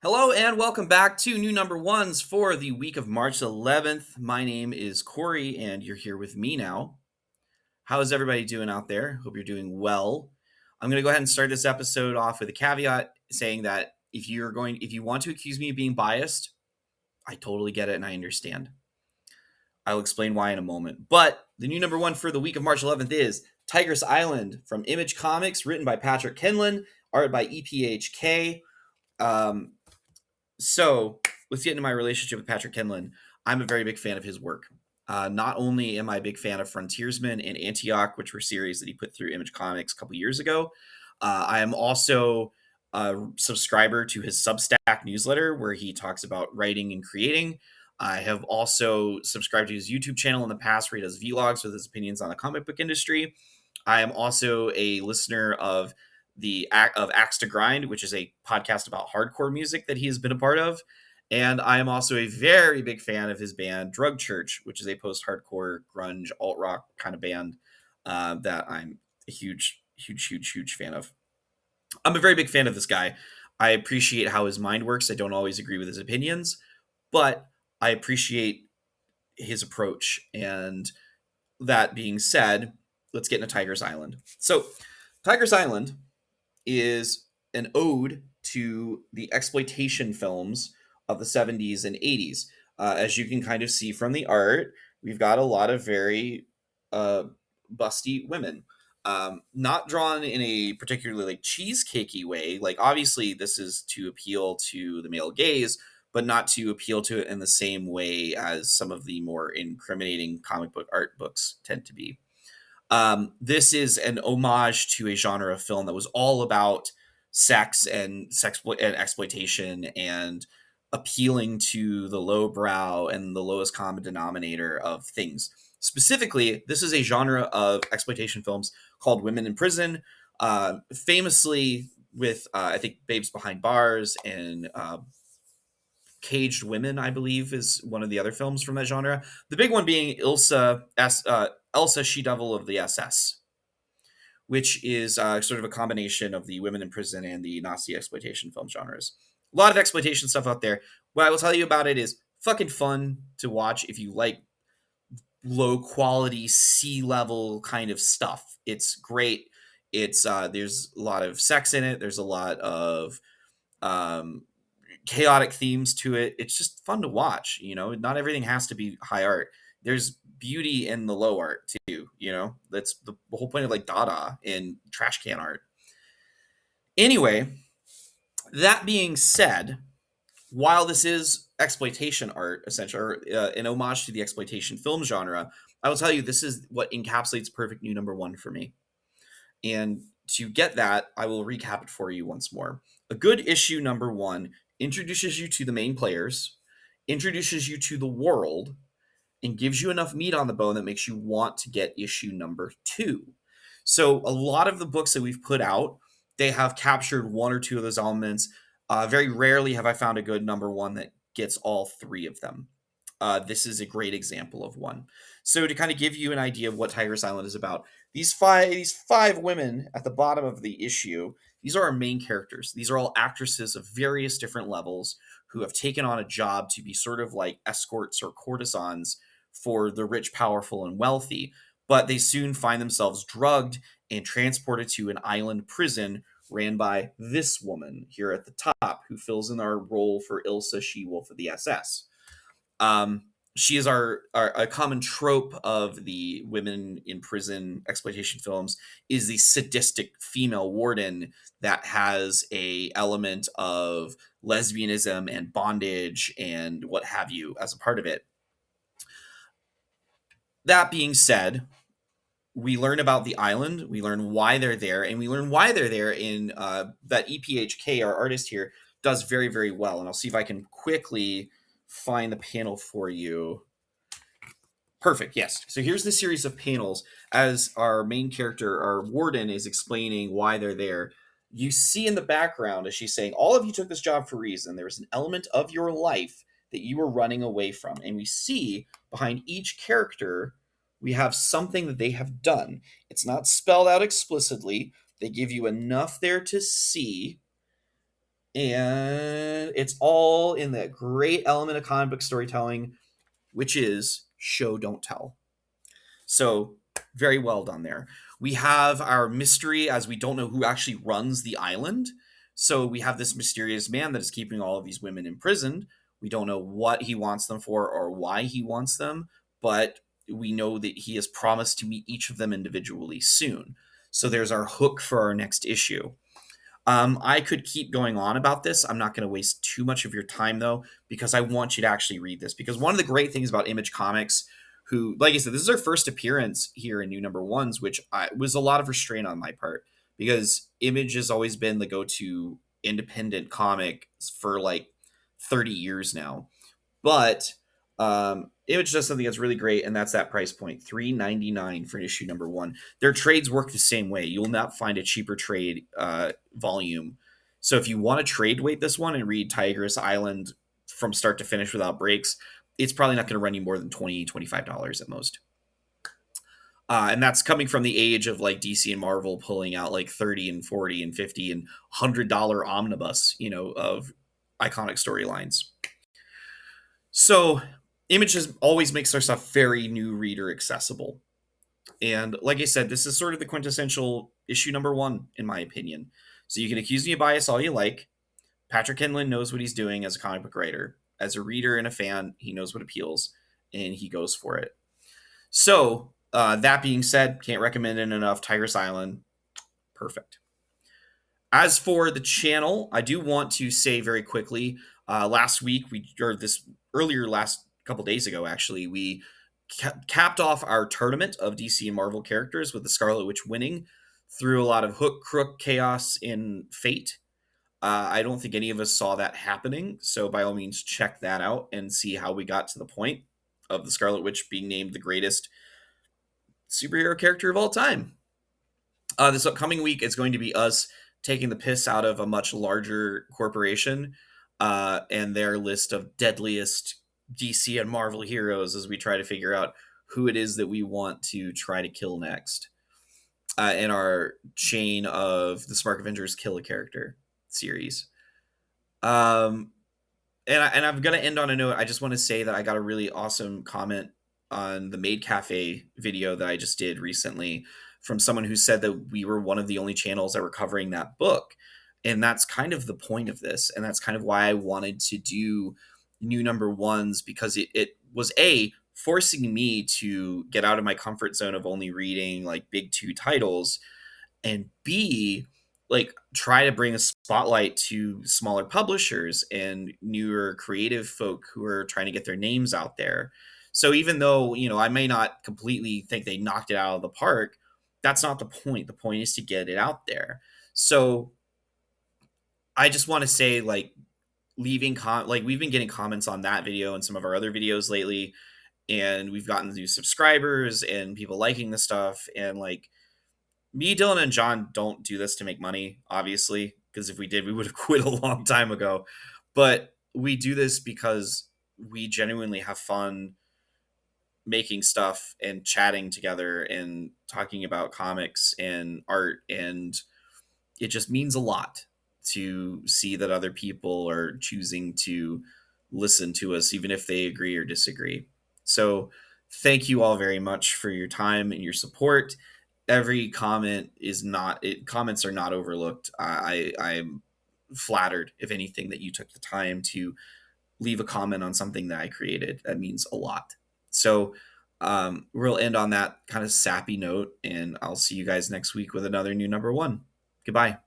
Hello and welcome back to new number ones for the week of March 11th. My name is Corey and you're here with me now. How is everybody doing out there? Hope you're doing well. I'm going to go ahead and start this episode off with a caveat saying that if you want to accuse me of being biased, I totally get it and I understand. I'll explain why in a moment. But the new number one for the week of March 11th is Tigress Island from Image Comics, written by Patrick Kindlon, art by EPHK. So let's get into my relationship with Patrick Kindlon. I'm a very big fan of his work. Not only am I a big fan of Frontiersman and Antioch, which were series that he put through Image Comics a couple years ago, I am also a subscriber to his Substack newsletter where he talks about writing and creating. I have also subscribed to his YouTube channel in the past where he does vlogs with his opinions on the comic book industry. I am also a listener of Axe to Grind, which is a podcast about hardcore music that he has been a part of. And I am also a very big fan of his band Drug Church, which is a post-hardcore grunge alt rock kind of band that I'm a huge fan of. I'm a very big fan of this guy. I appreciate how his mind works. I don't always agree with his opinions, but I appreciate his approach. And that being said, let's get into Tigress Island. So, Tigress Island is an ode to the exploitation films of the 70s and 80s. As you can kind of see from the art, we've got a lot of very busty women. Not drawn in a particularly like cheesecakey way. Like obviously this is to appeal to the male gaze, but not to appeal to it in the same way as some of the more incriminating comic book art books tend to be. This is an homage to a genre of film that was all about sex and exploitation and appealing to the lowbrow and the lowest common denominator of things. Specifically, this is a genre of exploitation films called Women in Prison, famously with I think Babes Behind Bars and Caged Women, I believe, is one of the other films from that genre. The big one being Elsa, She-Devil of the SS, which is sort of a combination of the women in prison and the Nazi exploitation film genres. A lot of exploitation stuff out there. What I will tell you about it is fucking fun to watch if you like low quality sea-level kind of stuff. It's great. It's there's a lot of sex in it. There's a lot of um, chaotic themes to it. It's just fun to watch. Not everything has to be high art. There's beauty in the low art too. That's the whole point of like Dada and trash can art. Anyway, that being said, while this is exploitation art, essentially, or an homage to the exploitation film genre, I will tell you this is what encapsulates perfect new number one for me. And to get that, I will recap it for you once more. A good issue number one introduces you to the main players, introduces you to the world, and gives you enough meat on the bone that makes you want to get issue number two. So a lot of the books that we've put out, they have captured one or two of those elements. Very rarely have I found a good number one that gets all three of them. This is a great example of one. So to kind of give you an idea of what Tigress Island is about, these five women at the bottom of the issue, these are our main characters. These are all actresses of various different levels who have taken on a job to be sort of like escorts or courtesans for the rich, powerful, and wealthy. But they soon find themselves drugged and transported to an island prison ran by this woman here at the top, who fills in our role for Ilsa She-Wolf of the SS. She is a common trope of the women in prison exploitation films is the sadistic female warden that has a element of lesbianism and bondage and what have you as a part of it. That being said, we learn about the island, we learn why they're there, and we learn why they're there in that EPHK, our artist here, does very, very well. And I'll see if I can quickly find the panel for you. Perfect, yes. So here's the series of panels as our main character, our warden, is explaining why they're there. You see in the background as she's saying, all of you took this job for a reason. There was an element of your life that you were running away from. And we see behind each character, we have something that they have done. It's not spelled out explicitly. They give you enough there to see. And it's all in that great element of comic book storytelling, which is show, don't tell. So, very well done there. We have our mystery, as we don't know who actually runs the island. So, we have this mysterious man that is keeping all of these women imprisoned. We don't know what he wants them for or why he wants them, but we know that he has promised to meet each of them individually soon. So, there's our hook for our next issue. I could keep going on about this. I'm not going to waste too much of your time, though, because I want you to actually read this. Because one of the great things about Image Comics, who, like I said, this is our first appearance here in New Number Ones, which was a lot of restraint on my part, because Image has always been the go-to independent comic for like 30 years now. But Image does something that's really great, and that's that price point, $3.99 for issue number 1. Their trades work the same way. You'll not find a cheaper trade volume. So if you want to trade weight this one and read Tigress Island from start to finish without breaks, it's probably not going to run you more than $20, $25 at most. And that's coming from the age of like DC and Marvel pulling out like 30 and 40 and 50 and $100 omnibus, of iconic storylines. So Image always makes their stuff very new reader accessible. And like I said, this is sort of the quintessential issue number 1, in my opinion. So you can accuse me of bias all you like. Patrick Kindlon knows what he's doing as a comic book writer. As a reader and a fan, he knows what appeals, and he goes for it. So that being said, can't recommend it enough. Tigress Island, perfect. As for the channel, I do want to say very quickly, last week, last couple days ago, actually, we capped off our tournament of DC and Marvel characters with the Scarlet Witch winning through a lot of hook, crook, chaos, and fate. I don't think any of us saw that happening, so by all means, check that out and see how we got to the point of the Scarlet Witch being named the greatest superhero character of all time. This upcoming week, it's going to be us taking the piss out of a much larger corporation and their list of deadliest DC and Marvel heroes as we try to figure out who it is that we want to try to kill next in our chain of the Spark Avengers Kill a Character series. And I'm going to end on a note. I just want to say that I got a really awesome comment on the Maid Cafe video that I just did recently from someone who said that we were one of the only channels that were covering that book. And that's kind of the point of this. And that's kind of why I wanted to do New Number Ones, because it was forcing me to get out of my comfort zone of only reading like big 2 titles, and B, like try to bring a spotlight to smaller publishers and newer creative folk who are trying to get their names out there. So even though, I may not completely think they knocked it out of the park, that's not the point. The point is to get it out there. So I just want to say, like, we've been getting comments on that video and some of our other videos lately, and we've gotten new subscribers and people liking the stuff. And like, me, Dylan, and John don't do this to make money, obviously, because if we did, we would have quit a long time ago. But we do this because we genuinely have fun making stuff and chatting together and talking about comics and art, and it just means a lot to see that other people are choosing to listen to us, even if they agree or disagree. So thank you all very much for your time and your support. Every comment comments are not overlooked. I'm flattered, if anything, that you took the time to leave a comment on something that I created. That means a lot. So we'll end on that kind of sappy note, and I'll see you guys next week with another New Number One. Goodbye.